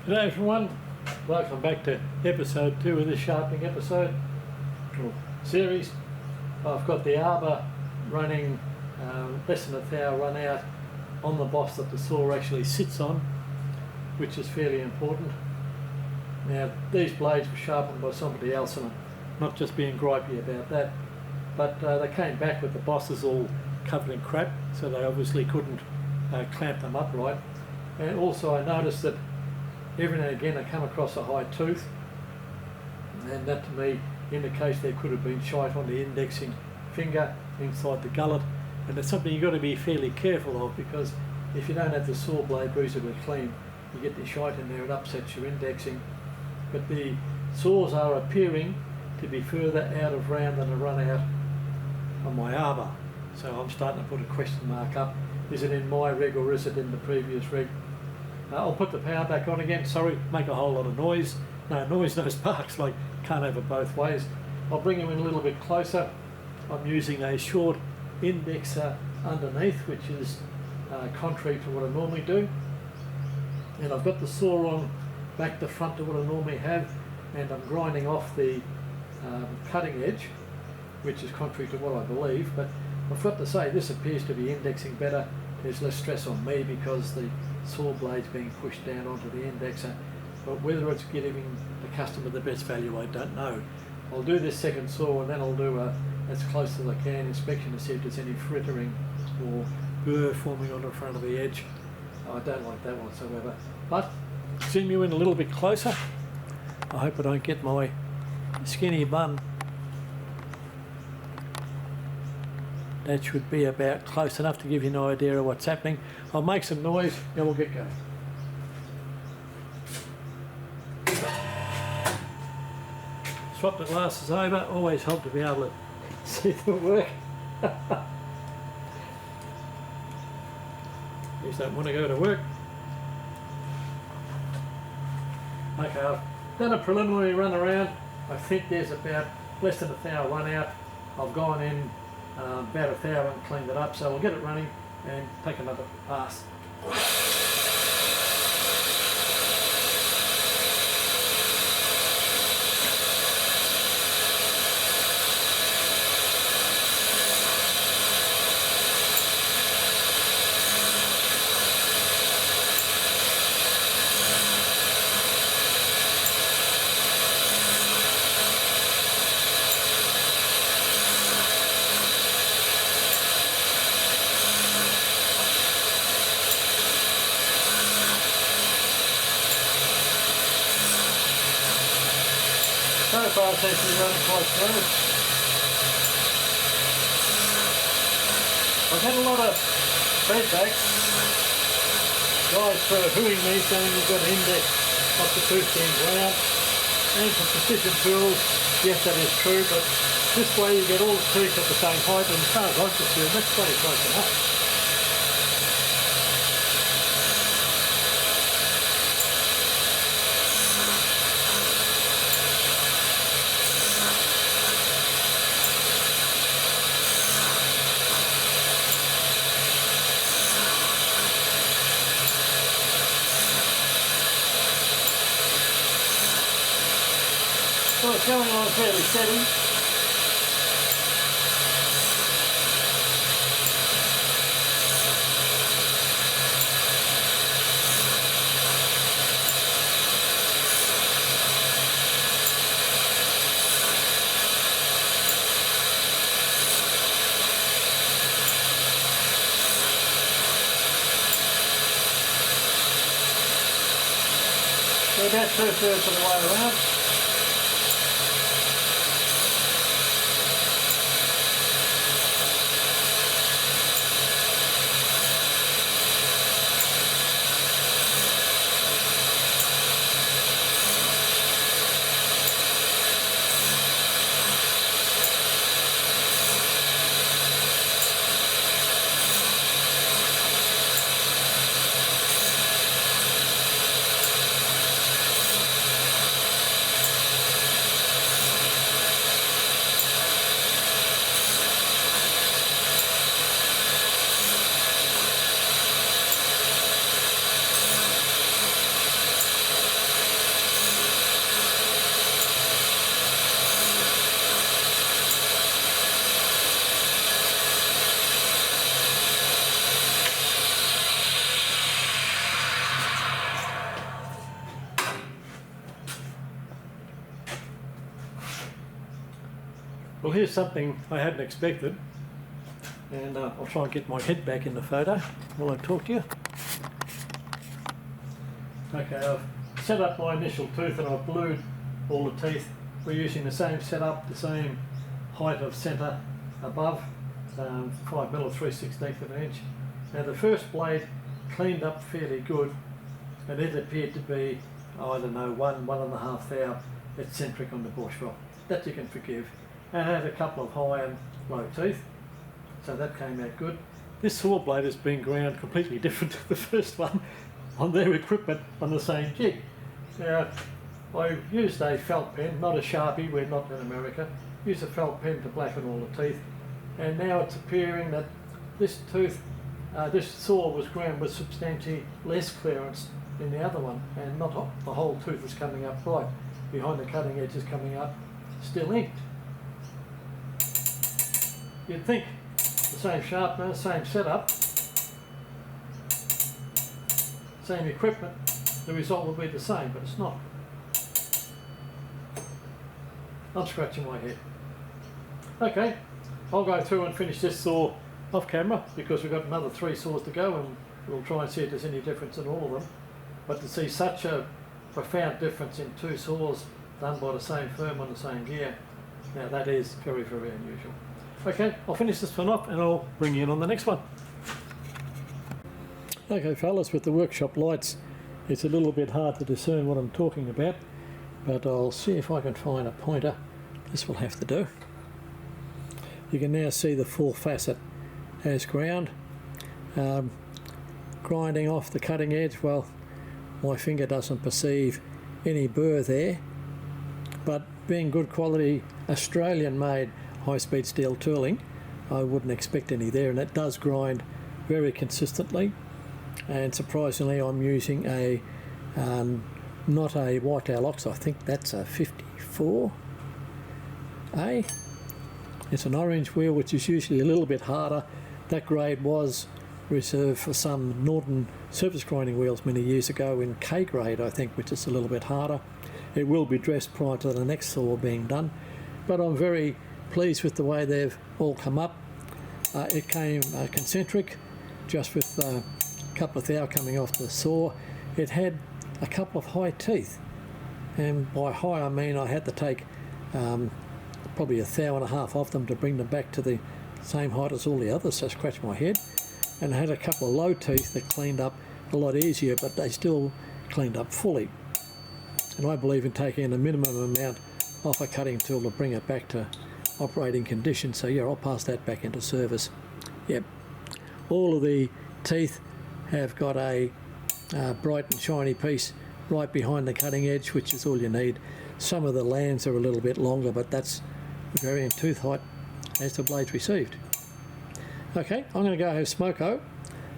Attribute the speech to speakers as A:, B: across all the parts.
A: G'day everyone, welcome back to episode 2 of this sharpening episode or series. I've got the arbor running less than a thou run out on the boss that the saw actually sits on, which is fairly important. Now these blades were sharpened by somebody else, and I'm not just being gripey about that, but they came back with the bosses all covered in crap, so they obviously couldn't clamp them up right. And also I noticed that every now and again I come across a high tooth, and that to me indicates there could have been shite on the indexing finger inside the gullet, and it's something you've got to be fairly careful of, because if you don't have the saw blade reasonably clean, you get the shite in there, it upsets your indexing. But the saws are appearing to be further out of round than a run out on my arbor, so I'm starting to put a question mark up. Is it in my rig or is it in the previous rig? I'll put the power back on again. Sorry, make a whole lot of noise. No noise, no sparks, like can't have it both ways. I'll bring him in a little bit closer. I'm using a short indexer underneath, which is contrary to what I normally do. And I've got the saw on back to front to what I normally have, and I'm grinding off the cutting edge, which is contrary to what I believe. But I've got to say, this appears to be indexing better. There's less stress on me because the saw blade's being pushed down onto the indexer, but whether it's giving the customer the best value, I don't know. I'll do this second saw and then I'll do a as close as I can inspection to see if there's any frittering or burr forming on the front of the edge. I don't like that whatsoever, but zoom you in a little bit closer. I hope I don't get my skinny bun. That should be about close enough to give you an idea of what's happening. I'll make some noise and we'll get going. Swap the glasses over, always help to be able to see the work. These don't want to go to work. Okay, I've done a preliminary run around. I think there's about less than a thou run out. I've gone in about a thou and cleaned it up, so we'll get it running and take another pass. 5 seems to be running quite smooth. I've had a lot of feedback. Guys hooing me saying you've got an index up to 15 ground. And for precision tools, yes, that is true, but this way you get all the teeth at the same height, and as far as I'm concerned, that's pretty close enough. So it's going on fairly steady. So about 2/3 of the way around. Well, here's something I hadn't expected, and I'll try and get my head back in the photo while I talk to you. Okay, I've set up my initial tooth and I've glued all the teeth. We're using the same setup, the same height of centre above, 5mm or 3/16 of an inch. Now the first blade cleaned up fairly good, and it appeared to be, I don't know, 1.5 thou eccentric on the bush rock. That you can forgive. And it had a couple of high and low teeth, so that came out good. This saw blade has been ground completely different to the first one on their equipment on the same jig. Now, I used a felt pen, not a Sharpie, we're not in America. Used a felt pen to blacken all the teeth, and now it's appearing that this tooth, this saw was ground with substantially less clearance than the other one, and not the whole tooth is coming up right. Behind the cutting edge is coming up, still inked. You'd think the same sharpener, same setup, same equipment, the result would be the same, but it's not. I'm scratching my head. Okay, I'll go through and finish this saw off camera because we've got another 3 saws to go, and we'll try and see if there's any difference in all of them. But to see such a profound difference in 2 saws done by the same firm on the same gear, now that is very, very unusual. Okay, I'll finish this one off and I'll bring you in on the next one. Okay fellas, with the workshop lights it's a little bit hard to discern what I'm talking about, but I'll see if I can find a pointer. This will have to do. You can now see the full facet as ground. Grinding off the cutting edge, well, my finger doesn't perceive any burr there, but being good quality Australian made high-speed steel tooling, I wouldn't expect any there, and it does grind very consistently. And surprisingly, I'm using a not a Whitetail Ox, I think that's a 54A. It's an orange wheel, which is usually a little bit harder. That grade was reserved for some Norton surface grinding wheels many years ago in K grade, I think, which is a little bit harder. It will be dressed prior to the next saw being done, but I'm very pleased with the way they've all come up. It came concentric, just with a couple of thou coming off the saw. It had a couple of high teeth, and by high I mean I had to take probably 1.5 thou off them to bring them back to the same height as all the others, so I scratched my head. And I had a couple of low teeth that cleaned up a lot easier, but they still cleaned up fully. And I believe in taking a minimum amount off a cutting tool to bring it back to operating condition. So yeah, I'll pass that back into service. Yep, all of the teeth have got a bright and shiny piece right behind the cutting edge, which is all you need. Some of the lands are a little bit longer, but that's varying tooth height as the blade's received. Okay, I'm going to go have smoko,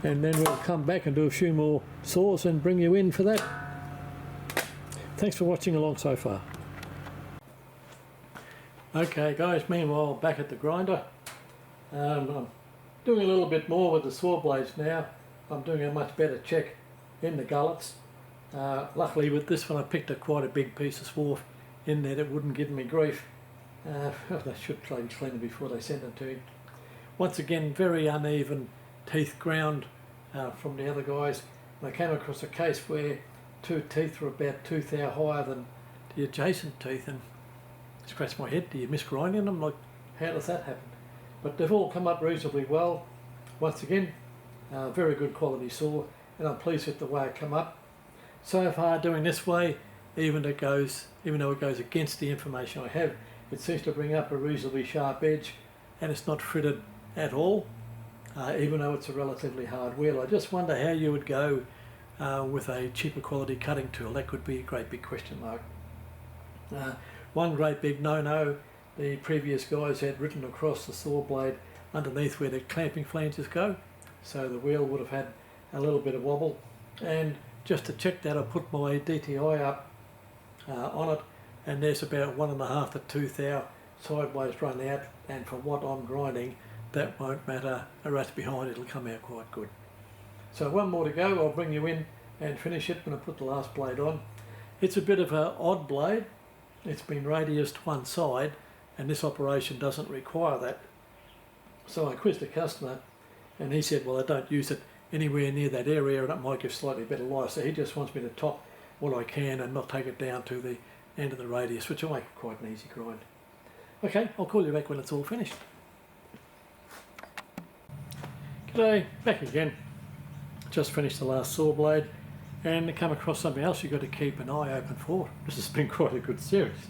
A: and then we'll come back and do a few more saws and bring you in for that. Thanks for watching along so far. Okay guys, meanwhile back at the grinder. I'm doing a little bit more with the saw blades now. I'm doing a much better check in the gullets. Luckily with this one I picked quite a big piece of swarf in there that wouldn't give me grief. They should clean it before they send it to me. Once again, very uneven teeth ground from the other guys. And I came across a case where 2 teeth were about 2 thou higher than the adjacent teeth, and scratched my head. Do you miss grinding them? Like, how does that happen? But they've all come up reasonably well. Once again, very good quality saw, and I'm pleased with the way it come up. So far, doing this way, even though it goes against the information I have, it seems to bring up a reasonably sharp edge, and it's not fritted at all, even though it's a relatively hard wheel. I just wonder how you would go with a cheaper quality cutting tool. That could be a great big question mark. One great big no-no the previous guys had written across the saw blade underneath where the clamping flanges go, so the wheel would have had a little bit of wobble. And just to check that, I put my DTI up on it, and there's about 1.5 to 2 thou sideways run out, and from what I'm grinding, that won't matter. A rat's behind, it'll come out quite good. So one more to go. I'll bring you in and finish it when I put the last blade on. It's a bit of an odd blade. It's been radiused one side, and this operation doesn't require that. So I quizzed a customer, and he said, well, I don't use it anywhere near that area and it might give slightly better life, so he just wants me to top what I can and not take it down to the end of the radius, which will make it quite an easy grind. Okay, I'll call you back when it's all finished. G'day, back again. Just finished the last saw blade and come across something else you've got to keep an eye open for. This has been quite a good series.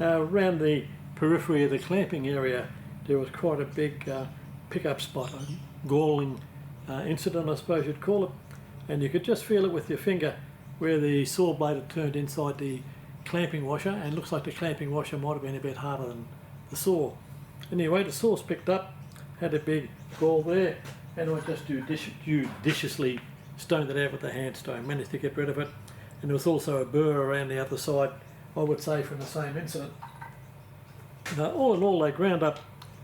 A: Around the periphery of the clamping area there was quite a big pickup spot, a galling incident I suppose you'd call it, and you could just feel it with your finger where the saw blade had turned inside the clamping washer, and it looks like the clamping washer might have been a bit harder than the saw. Anyway, the saw's picked up, had a big gall there, and I just judiciously stoned it out with the hand stone, managed to get rid of it, and there was also a burr around the other side, I would say from the same incident. All in all, they ground up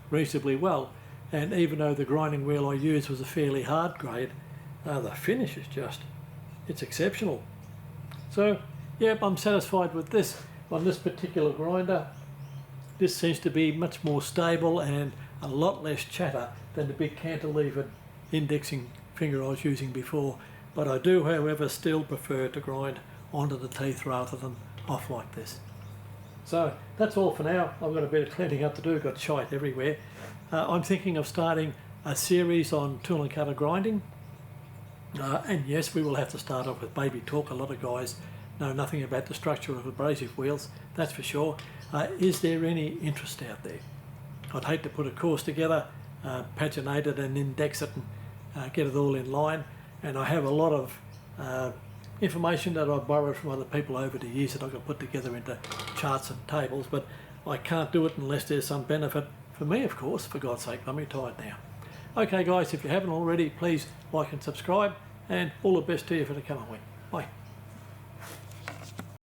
A: reasonably well, and even though the grinding wheel I used was a fairly hard grade, the finish is just, it's exceptional. So, yep, I'm satisfied with this on this particular grinder. This seems to be much more stable and a lot less chatter than the big cantilevered indexing finger I was using before, but I do, however, still prefer to grind onto the teeth rather than off like this. So that's all for now. I've got a bit of cleaning up to do, got shite everywhere. I'm thinking of starting a series on tool and cutter grinding, and yes, we will have to start off with baby talk. A lot of guys know nothing about the structure of abrasive wheels, that's for sure. Is there any interest out there? I'd hate to put a course together, paginate it and index it and get it all in line, and I have a lot of information that I've borrowed from other people over the years that I can put together into charts and tables, but I can't do it unless there's some benefit for me, of course. For God's sake, I'm retired now. Okay guys, if you haven't already, please like and subscribe, and all the best to you for the coming week. Bye.